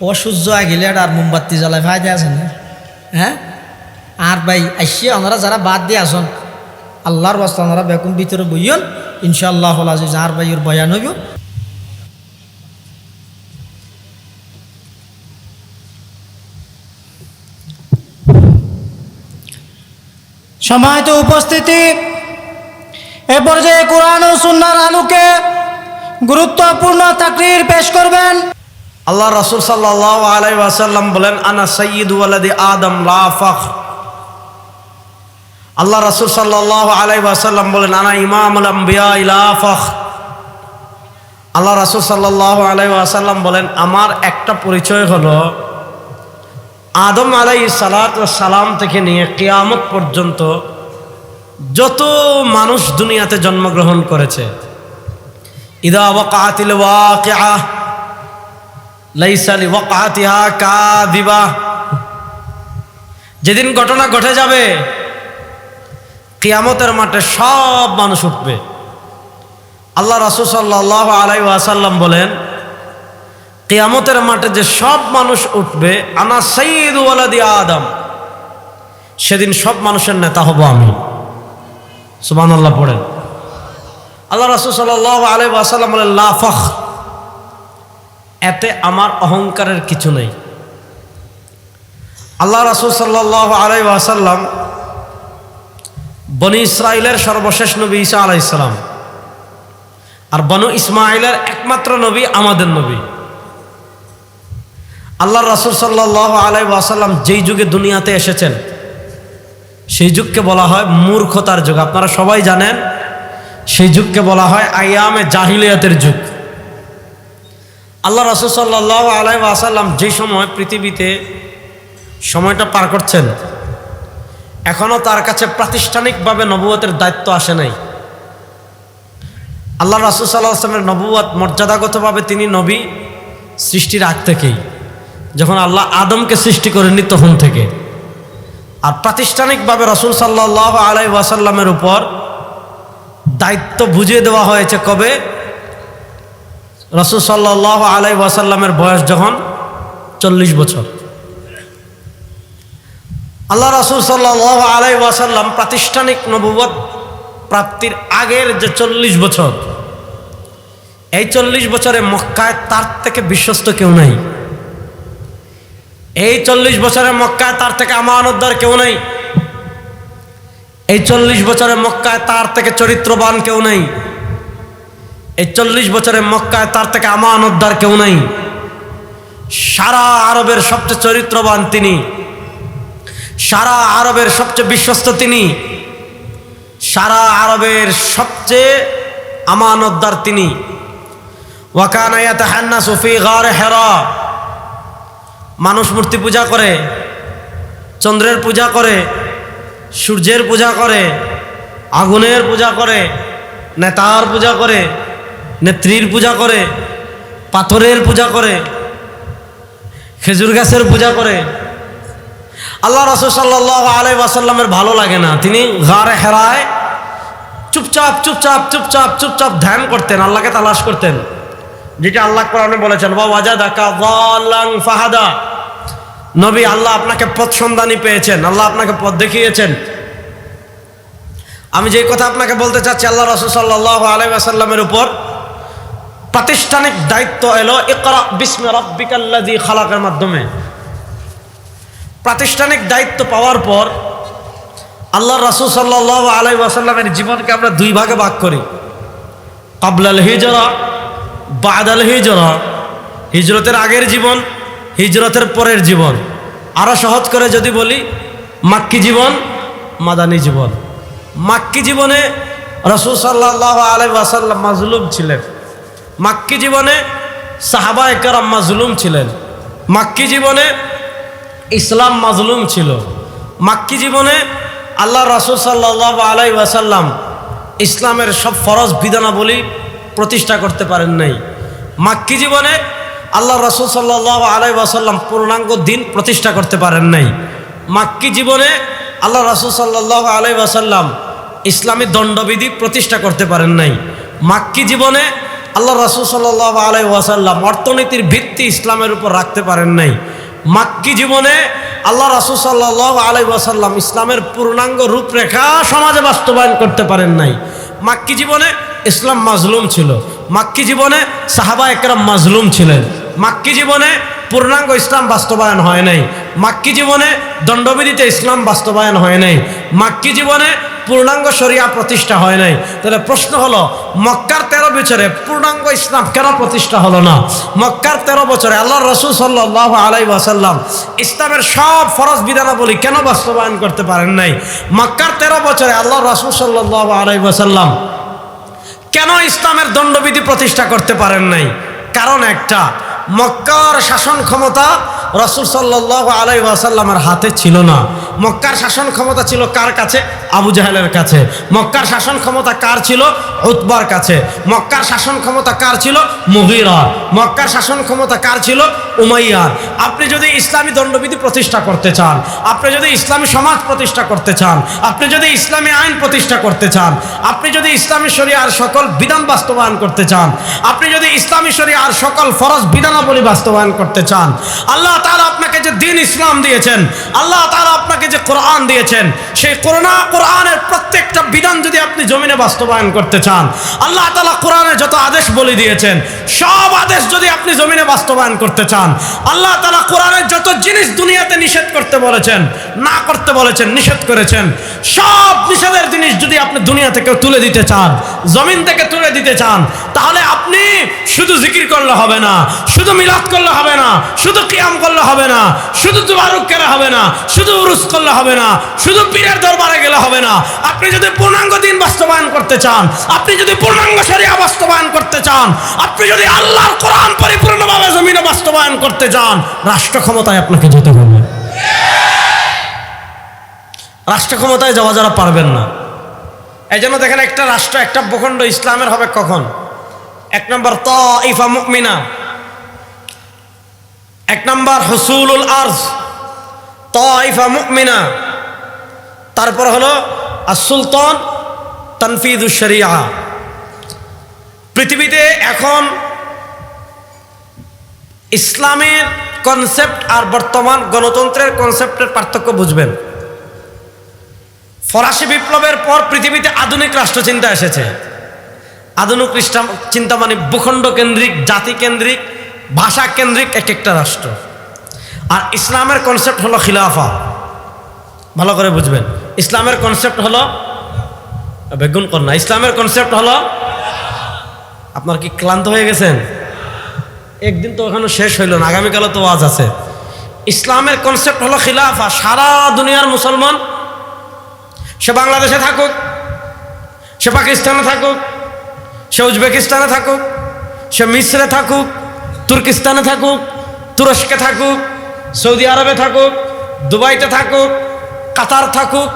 ও সূর্য আগিলে আর মোমবাতি জ্বালায় ফায়দা আছে না? হ্যাঁ, আর ভাই আসিয়া ওনারা যারা বাদ দিয়ে আসন আল্লাহর বাস্তা ওনারা বেকুম ভিতরে বইয়ন ইনশাআল্লাহ আজিজ আর ভাই ওর বয়ান হইব। সম্মানিত উপস্থিতি, এ পর্যায়ে কোরআন ও সুন্নাহর আলোকে গুরুত্বপূর্ণ তাকরীর পেশ করবেন আল্লাহ রাসূল সাল্লাল্লাহু আলাইহি ওয়াসাল্লাম বলেন, আনা সাইয়্যিদু ওয়ালাদি আদম লা ফখর। আল্লাহ রাসূল সাল্লাল্লাহু আলাইহি ওয়াসাল্লাম বলেন, আনা ইমামুল আম্বিয়া লা ফখর। আল্লাহ রাসূল সাল্লাল্লাহু আলাইহি ওয়াসাল্লাম বলেন, আমার একটা পরিচয় হলো আদম আলাইহিস সালাতু ওয়াস সালাম থেকে নিয়ে কিয়ামত পর্যন্ত যত মানুষ দুনিয়াতে জন্মগ্রহণ করেছে, ইদা ওয়াকাতিল ওয়াকিআহ লাইসা লিওয়াকাতিহা কাযিবা, যেদিন ঘটনা ঘটে যাবে কিয়ামতের মাঠে সব মানুষ উঠবে। আল্লাহ রাসূল সাল্লাল্লাহু আলাইহি ওয়াসাল্লাম বলেন, কিয়ামতের মাঠে যে সব মানুষ উঠবে, আনা সাইয়্যিদু ওয়ালাদি আদম, সেদিন সব মানুষের নেতা হব আমি। সুবহানাল্লাহ পড়েন। আল্লাহ রাসূল সাল্লাল্লাহু আলাইহি ওয়াসাল্লাম বলেন, লা ফখর, এতে আমার অহংকারের কিছু নেই। আল্লাহ রাসূল সাল্লাল্লাহু আলাইহি ওয়াসাল্লাম বনি ইসরাইলের সর্বশেষ নবী ঈসা আলাইহিস সালাম, আর বনু ইসমাইলের একমাত্র নবী আমাদের নবী। আল্লাহ রাসূল সাল্লাল্লাহু আলাইহি ওয়াসাল্লাম যেই যুগে দুনিয়াতে এসেছেন সেই যুগকে বলা হয় মূর্খতার যুগ। আপনারা সবাই জানেন সেই যুগকে বলা হয় আইয়ামে জাহিলিয়াতের যুগ। আল্লাহ রাসূল সাল্লাল্লাহু আলাইহি ওয়াসাল্লাম যেই সময় পৃথিবীতে সময়টা পার করছেন, এখনও তার কাছে প্রাতিষ্ঠানিকভাবে নবুয়তের দায়িত্ব আসে নাই। আল্লাহ রাসূল সাল্লাল্লাহু আলাইহি ওয়াসাল্লামের নবুয়ত মর্যাদাগতভাবে তিনি নবী সৃষ্টির আগ থেকেই, যখন আল্লাহ আদমকে সৃষ্টি করেননি তখন থেকে। আর প্রাতিষ্ঠানিকভাবে রাসূল সাল্লাল্লাহু আলাইহি ওয়াসাল্লামের উপর দায়িত্ব বুঝিয়ে দেওয়া হয়েছে কবে? রাসূল সাল্লাল্লাহু আলাইহি ওয়াসাল্লামের বয়স যখন 40 বছর। আল্লাহ রাসূল সাল্লাল্লাহু আলাইহি ওয়াসাল্লাম প্রাতিষ্ঠানিক নবুয়ত প্রাপ্তির আগের যে 40 বছর, এই 40 বছরে মক্কায় তার থেকে বিশ্বস্ত কেউ নাই। এই 40 বছরে মক্কায় তার থেকে আমানতদার কেউ নাই। এই 40 বছরে মক্কায় তার থেকে চরিত্রবান কেউ নাই। এই 40 বছরে মক্কায় তার থেকে আমানতদার কেউ নাই। সারা আরবের সবচেয়ে চরিত্রবান তিনি, সারা আরবের সবচেয়ে বিশ্বস্ত তিনি, সারা আরবের সবচেয়ে আমানতদার তিনি। ওয়া কানা ইয়াতাহান্নাসু ফি গারে হিরা, মানুষ মূর্তি পূজা করে, চন্দ্রের পূজা করে, সূর্যের পূজা করে, আগুনের পূজা করে, নেতার পূজা করে, নেত্রীর পূজা করে, পাথরের পূজা করে, খেজুর গাছের পূজা করে। আল্লাহ রাসূল সাল্লাল্লাহু আলাইহি ওয়াসাল্লামের ভালো লাগে না, তিনি গারে হেরায় চুপচাপ চুপচাপ চুপচাপ চুপচাপ ধ্যান করতেন, আল্লাহকে তালাশ করতেন, যেটা আল্লাহ কোরআনে বলেছেন, ওয়া ওয়াজাদাকা যাল্লান ফাহাদা। নবী, আল্লাহ আপনাকে পথ সন্ধানী পেয়েছেন, আল্লাহ আপনাকে পথ দেখিয়েছেন। আমি যে কথা আপনাকে বলতে চাচ্ছি, আল্লাহ রাসূল সাল্লাল্লাহু আলাইহি ওয়াসাল্লামের উপর প্রাতিষ্ঠানিক দায়িত্ব এলো ইকরা বিসমি রাব্বিকাল্লাযী খালাকের মাধ্যমে। প্রাতিষ্ঠানিক দায়িত্ব পাওয়ার পর আল্লাহ রাসূল সাল্লাল্লাহু আলাইহি ওয়াসাল্লামের জীবনকে আমরা দুই ভাগে ভাগ করি, ক্বাবলাল হিজরা, বাদাল হিজরা। হিজরতের আগের জীবন, হিজরতের পরের জীবন। আরো সহজ করে যদি বলি, মাক্কি জীবন, মাদানী জীবন। মাক্কি জীবনে রাসূল সাল্লাল্লাহু আলাইহি ওয়াসাল্লাম মাজলুম ছিলেন। মাক্কি জীবনে সাহাবায়ে কেরাম মাজলুম ছিলেন। মাক্কি জীবনে ইসলাম মাজলুম ছিল। মাক্কি জীবনে আল্লাহ রাসূল সাল্লাল্লাহু আলাইহি ওয়াসাল্লাম ইসলামের সব ফরজ বিধানাবলী প্রতিষ্ঠা করতে পারেন নাই। মাক্কি জীবনে আল্লাহ রাসূল সাল্লাল্লাহু আলাইহি ওয়াসাল্লাম পূর্ণাঙ্গ দিন প্রতিষ্ঠা করতে পারেন নাই। মাক্কি জীবনে আল্লাহ রাসূল সাল্লাল্লাহু আলাইহি ওয়াসাল্লাম ইসলামী দণ্ডবিধি প্রতিষ্ঠা করতে পারেন নাই। মাক্কি জীবনে আল্লাহ রাসূল সাল্লাল্লাহু আলাইহি ওয়াসাল্লাম অর্থনীতির ভিত্তি ইসলামের উপর রাখতে পারেন নাই। মাক্কি জীবনে আল্লাহ রাসূল সাল্লাল্লাহু আলাইহি ওয়াসাল্লাম ইসলামের পূর্ণাঙ্গ রূপরেখা সমাজে বাস্তবায়ন করতে পারেন নাই। মাক্কি জীবনে ইসলাম মাজলুম ছিল। মাক্কি জীবনে সাহাবা একরাম মাজলুম ছিলেন। মাক্কি জীবনে পূর্ণাঙ্গ ইসলাম বাস্তবায়ন হয় নাই। মাক্কি জীবনে দণ্ডবিধিতে ইসলাম বাস্তবায়ন হয় নাই। মাক্কি জীবনে পূর্ণাঙ্গ শরিয়া প্রতিষ্ঠা হয় নাই। তাহলে প্রশ্ন হলো, মক্কার 13 বছরে পূর্ণাঙ্গ ইসলাম কেন প্রতিষ্ঠা হলো না? মক্কার 13 বছরে আল্লাহ রাসূল সাল্লাল্লাহু আলাইহি ওয়াসাল্লাম ইসলামের সব ফরজ বিধানাবলী কেন বাস্তবায়ন করতে পারেন নাই? মক্কার 13 বছরে আল্লাহ রাসূল সাল্লাল্লাহু আলাইহি ওয়াসাল্লাম কেন ইসলামের দণ্ডবিধি প্রতিষ্ঠা করতে পারেন নাই? কারণ একটা, মক্কার শাসন ক্ষমতা রাসূল সাল্লাল্লাহু আলাইহি ওয়াসাল্লামের হাতে ছিল না। মক্কার শাসন ক্ষমতা ছিল কার কাছে? আবু জাহেলের কাছে। মক্কার শাসন ক্ষমতা কার ছিল? উতবার কাছে। মক্কার শাসন ক্ষমতা কার ছিল? মুগীরা। মক্কার শাসন ক্ষমতা কার ছিল? উমাইয়ার। আপনি যদি ইসলামী দণ্ডবিধি প্রতিষ্ঠা করতে চান, আপনি যদি ইসলামী সমাজ প্রতিষ্ঠা করতে চান, আপনি যদি ইসলামী আইন প্রতিষ্ঠা করতে চান, আপনি যদি ইসলামী শরিয়ার সকল বিধান বাস্তবায়ন করতে চান, আপনি যদি ইসলামী শরিয়ার সকল ফরজ বিধানাবলী বাস্তবায়ন করতে চান, আল্লাহ তাআলা আপনাকে যে দ্বীন ইসলাম দিয়েছেন, আল্লাহ তাআলা আপনাকে যে কোরআন দিয়েছেন, সেই কোরআনের প্রত্যেকটা বিধান যদি আপনি জমিনে বাস্তবায়ন করতে চান, আল্লাহ তাআলা কোরআনে যত আদেশ বলে দিয়েছেন সব আদেশ যদি আপনি জমিনে বাস্তবায়ন করতে চান, আল্লাহ তাআলা কোরআনের যত জিনিস দুনিয়াতে নিষেধ করতে বলেছেন, না করতে বলেছেন, নিষেধ করেছেন, সব নিষেধের জিনিস যদি আপনি দুনিয়া থেকে তুলে দিতে চান, জমিন থেকে তুলে দিতে চান, তাহলে আপনি শুধু জিকির করলে হবে না, শুধু মিলাদ করলে হবে না, শুধু কিয়াম করলে হবে না, শুধু তুবারুক করা হবে না, শুধু উরুস করলে হবে না, শুধু পীরের দরবারে গেলে হবে না। আপনি যদি পূর্ণাঙ্গ দিন বাস্তবায়ন করতে চান, আপনি যদি পূর্ণাঙ্গ শরিয়া বাস্তবায়ন করতে চান, আপনি যদি আল্লাহর কোরআন পরিপূর্ণভাবে জমিনে বাস্তবায়ন করতে চান, রাষ্ট্র ক্ষমতায় আপনাকে যেতে হবে। রাষ্ট্র ক্ষমতায় যাওয়া যারা পারবেন না, এই জন্য দেখেন একটা রাষ্ট্র, একটা ভূখণ্ড ইসলামের হবে কখন? 1 নম্বর তাইফা মুমিনা, 1 নম্বর হুসুলুল আরজ, তাইফা মুমিনা, তারপর হলো আস-সুলতান তানফিযুশ শরিয়া। পৃথিবীতে এখন ইসলামের কনসেপ্ট আর বর্তমান গণতন্ত্রের কনসেপ্টের পার্থক্য বুঝবেন। ফরাসি বিপ্লবের পর পৃথিবীতে আধুনিক রাষ্ট্রচিন্তা এসেছে। আধুনিক চিন্তা মানে ভূখণ্ড কেন্দ্রিক, জাতি কেন্দ্রিক, ভাষা কেন্দ্রিক এক একটা রাষ্ট্র। আর ইসলামের কনসেপ্ট হলো খিলাফা। ভালো করে বুঝবেন, ইসলামের কনসেপ্ট হলো বেগুন কন্যা, ইসলামের কনসেপ্ট হলো, আপনার কি ক্লান্ত হয়ে গেছেন? একদিন তো এখনো শেষ হইল না, আগামীকালও তো ওয়াজ আছে। ইসলামের কনসেপ্ট হলো খিলাফা। সারা দুনিয়ার মুসলমান, সে বাংলাদেশে থাকুক, সে পাকিস্তানে থাকুক, সে উজবেকিস্তানে থাকুক, সে মিশরে থাকুক, তুর্কিস্তানে থাকুক, তুরস্কে থাকুক, সৌদি আরবে থাকুক, দুবাইতে থাকুক, কাতার থাকুক,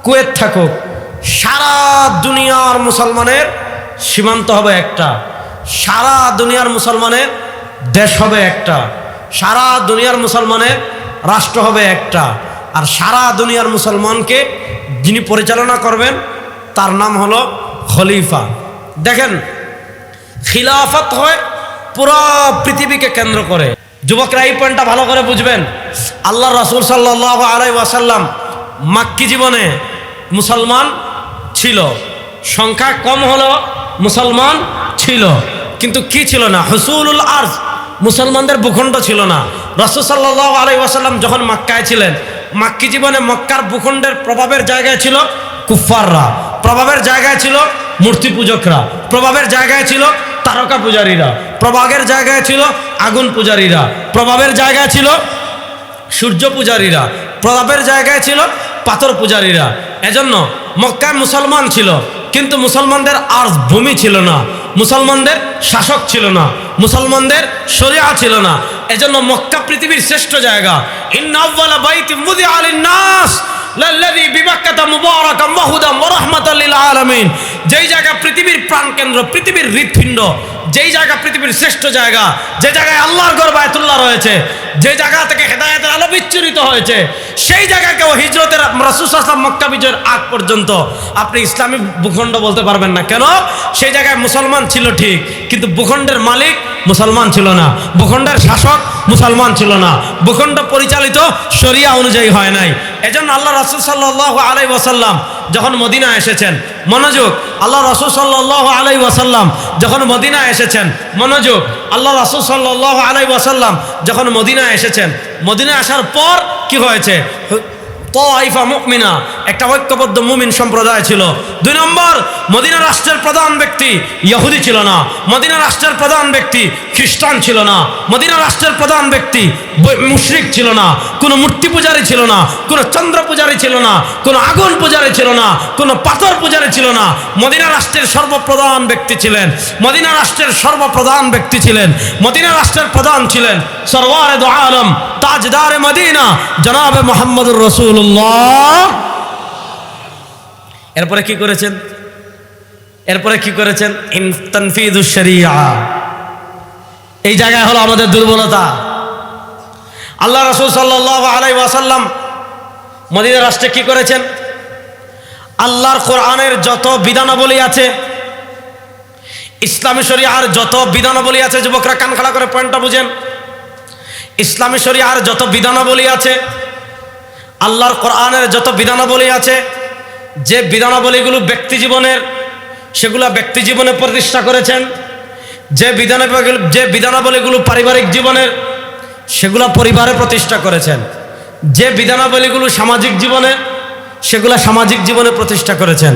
কুয়েত থাকুক, সারা দুনিয়ার মুসলমানের সীমান্ত হবে একটা, সারা দুনিয়ার মুসলমানের দেশ হবে একটা, সারা দুনিয়ার মুসলমানের রাষ্ট্র হবে একটা। আর সারা দুনিয়ার মুসলমানকে যিনি পরিচালনা করবেন তার নাম হলো খলিফা। দেখেন, খিলাফত হয় পুরো পৃথিবীকে কেন্দ্র করে। যুবকরা এই পয়েন্টটা ভালো করে বুঝবেন। আল্লাহ রাসূল সাল্লাল্লাহু আলাইহি ওয়াসাল্লাম মাক্কি জীবনে মুসলমান ছিল, সংখ্যা কম হলো, মুসলমান ছিল, কিন্তু কি ছিল না? হুসুলুল আরজ, মুসলমানদের ভূখণ্ড ছিল না। রাসূল সাল্লাল্লাহু আলাইহি ওয়াসাল্লাম যখন মক্কায় ছিলেন, মাক্কি জীবনে মক্কার ভূখণ্ডের প্রভাবের জায়গায় ছিল কুফফাররা, প্রভাবের জায়গায় ছিল মূর্তি পূজকরা, প্রভাবের জায়গায় ছিল তারকা পূজারীরা, প্রভাবের জায়গায় ছিল আগুন পূজারীরা, প্রভাবের জায়গায় ছিল সূর্য পূজারীরা, প্রভাবের জায়গায় ছিল পাথর পূজারীরা। এজন্য মক্কায় মুসলমান ছিল, কিন্তু মুসলমানদের আর ভূমি ছিল না, মুসলমানদের শাসক ছিল না, মুসলমানদের শরিয়া ছিল না। এজন্য মক্কা পৃথিবীর শ্রেষ্ঠ জায়গা। ইন্না আউওয়ালা বাইতিন মুদিআ লিন-নাস লাল্লাযী বিবাক্কাতা মুবারাকান ওয়া হুদান ওয়া রাহমাতাল লিল আলামিন। যেই জায়গা পৃথিবীর প্রাণকেন্দ্র, পৃথিবীর হৃৎপিণ্ড, যেই জায়গা পৃথিবীর শ্রেষ্ঠ জায়গা, যে জায়গায় আল্লাহর ঘর বায়তুল্লাহ রয়েছে, যে জায়গা থেকে হেদায়েতের আলো বিচ্ছুরিত হয়েছে, সেই জায়গাকেও হিজরতের রাসূল সাল্লাল্লাহু আলাইহি ওয়াসাল্লাম মক্কা বিজয়ের আগ পর্যন্ত আপনি ইসলামী ভূখণ্ড বলতে পারবেন না। কেন? সেই জায়গায় মুসলমান ছিল ঠিক, কিন্তু ভূখণ্ডের মালিক মুসলমান ছিল না, ভূখণ্ডের শাসক মুসলমান ছিল না, ভূখণ্ড পরিচালিত শরিয়া অনুযায়ী হয় নাই। এজন্য আল্লাহ রাসূল সাল্লাল্লাহু আলাইহি ওয়াসাল্লাম যখন মদিনা এসেছেন, মনোযোগ, আল্লাহ রাসূল সাল্লাল্লাহু আলাইহি ওয়াসাল্লাম যখন মদিনা এসেছেন, মনোযোগ, আল্লাহ রাসূল সাল্লাল্লাহু আলাইহি ওয়াসাল্লাম যখন মদিনা এসেছেন, মদিনা আসার পর কি হয়েছে? তাইফা মুমিনা, একটা ঐক্যবদ্ধ মুমিন সম্প্রদায় ছিল। 2 নম্বর, মদিনা রাষ্ট্রের প্রধান ব্যক্তি ইহুদি ছিল না, মদিনা রাষ্ট্রের প্রধান ব্যক্তি খ্রিস্টান ছিল না, মদিনা রাষ্ট্রের প্রধান ব্যক্তি মুশরিক ছিল না, কোনো মূর্তি পূজারী ছিল না, কোনো চন্দ্র পূজারী ছিল না, কোনো আগুন পূজারী ছিল না, কোনো পাথর পূজারী ছিল না। মদিনা রাষ্ট্রের সর্বপ্রধান ব্যক্তি ছিলেন, মদিনা রাষ্ট্রের সর্বপ্রধান ব্যক্তি ছিলেন, মদিনা রাষ্ট্রের প্রধান ছিলেন সরওয়ারে দু আলম তাজদারে মদিনা জনাবে মুহাম্মদুর রাসূলুল্লাহ। এরপরে কি করেছেন? এরপরে কি করেছেন? তানফিযুশ শরিয়া। এই জায়গায় হলো আমাদের দুর্বলতা। আল্লাহ রাসূল সাল্লাল্লাহু আলাইহি ওয়াসাল্লাম মদিনা রাষ্ট্রে কি করেছেন? আল্লাহর কোরআনের যত বিধানাবলী আছে, ইসলামী শরিয়ার যত বিধানাবলী আছে, যুবকরা কান খাড়া করে পয়েন্টটা বুঝেন। ইসলামী শরিয়ার যত বিধানাবলী আছে, আল্লাহর কোরআনের যত বিধানাবলী আছে, যে বিধানাবলীগুলো ব্যক্তি জীবনের, সেগুলো ব্যক্তি জীবনে প্রতিষ্ঠা করেছেন। যে বিধানাবলীগুলো পারিবারিক জীবনের, সেগুলো পরিবারে প্রতিষ্ঠা করেছেন। যে বিধানাবলীগুলো সামাজিক জীবনের, সেগুলো সামাজিক জীবনে প্রতিষ্ঠা করেছেন।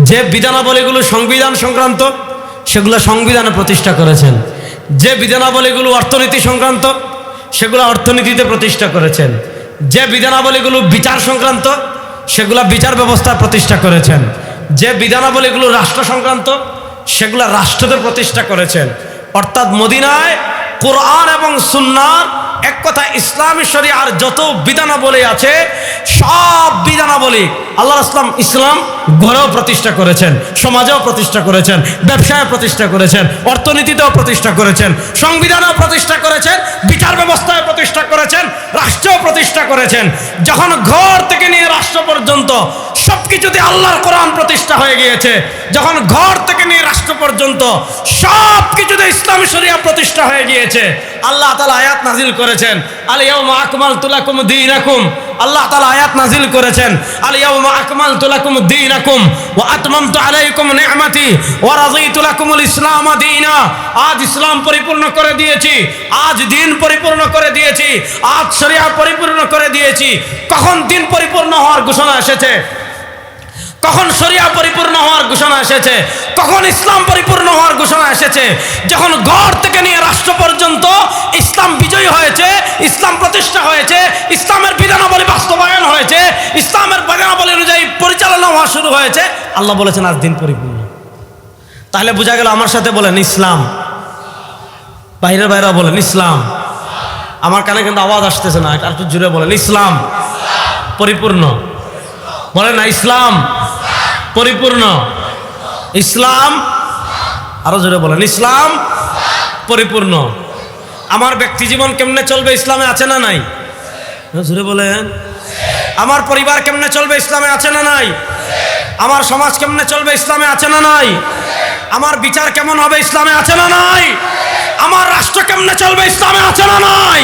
যে বিধানাবলীগুলো সংবিধান সংক্রান্ত, সেগুলো সংবিধানে প্রতিষ্ঠা করেছেন। যে বিধানাবলীগুলো অর্থনীতি সংক্রান্ত, সেগুলো অর্থনীতিতে প্রতিষ্ঠা করেছেন। যে বিধানাবলীগুলো বিচার সংক্রান্ত, সেগুলো বিচার ব্যবস্থা প্রতিষ্ঠা করেছেন। যে বিধানাবলীগুলো রাষ্ট্র সংক্রান্ত, সেগুলো রাষ্ট্রতে প্রতিষ্ঠা করেছেন। অর্থাৎ মদিনায় কোরআন এবং সুন্নাহর, এক কথা ইসলামী শরিয়ার যত বিধানাবলী আছে, সব বিধানাবলী আল্লাহ ইসলাম ঘরেও প্রতিষ্ঠা করেছেন, সমাজেও প্রতিষ্ঠা করেছেন, ব্যবসায় প্রতিষ্ঠা করেছেন, অর্থনীতিতেও প্রতিষ্ঠা করেছেন, সংবিধানেও প্রতিষ্ঠা করেছেন, বিচার ব্যবস্থায় প্রতিষ্ঠা করেছেন, রাষ্ট্রেও প্রতিষ্ঠা করেছেন। যখন ঘর থেকে নিয়ে রাষ্ট্র পর্যন্ত সবকিছুতে আল্লাহর কোরআন প্রতিষ্ঠা হয়ে গিয়েছে, যখন ঘর থেকে নিয়ে রাষ্ট্র পর্যন্ত সব কিছুতে ইসলামী শরিয়া প্রতিষ্ঠা হয়ে গিয়েছে, আল্লাহ তাআলা আয়াত নাজিল করেছেন, আল ইয়াউমা আকমালতু লাকুম দীনাকুম। আল্লাহ তাআলা আয়াত নাজিল করেছেন, আল ইয়াউমা আকমালতু লাকুম দীনাকুম ওয়া আতমামতু আলাইকুম নি'মাতি ওয়া রাযীতু লাকুমুল ইসলাম দীনা। আজ ইসলাম পরিপূর্ণ করে দিয়েছি, আজ দিন পরিপূর্ণ করে দিয়েছি, আজ শরিয়া পরিপূর্ণ করে দিয়েছি। কখন দিন পরিপূর্ণ হওয়ার ঘোষণা এসেছে? কখন শরিয়া পরিপূর্ণ হওয়ার ঘোষণা এসেছে? কখন ইসলাম পরিপূর্ণ হওয়ার ঘোষণা এসেছে? যখন ঘর থেকে নিয়ে রাষ্ট্র পর্যন্ত ইসলাম বিজয়ী হয়েছে, ইসলাম প্রতিষ্ঠা হয়েছে, ইসলামের বিধানাবলী বাস্তবায়ন হয়েছে, ইসলামের বিধানাবলী অনুযায়ী পরিচালনা হওয়া শুরু হয়েছে, আল্লাহ বলেছেন আজ দিন পরিপূর্ণ। তাহলে বোঝা গেল, আমার সাথে বলেন ইসলাম। বাইরের বাইরে বলেন ইসলাম। আমার কানে কিন্তু আওয়াজ আসতেছে না, একটু জোরে বলেন ইসলাম পরিপূর্ণ। বলেন না ইসলাম পরিপূর্ণ। ইসলাম, আরো জোরে বলেন ইসলাম পরিপূর্ণ। আমার ব্যক্তি জীবন কেমনে চলবে? ইসলামে আছে না নাই? জোরে বলেন। আমার পরিবার কেমনে চলবে? ইসলামে আছে না নাই? আমার সমাজ কেমনে চলবে? ইসলামে আছে না নাই? আমার বিচার কেমন হবে? ইসলামে আছে না নাই? আমার রাষ্ট্র কেমনে চলবে? ইসলামে আছে না নাই?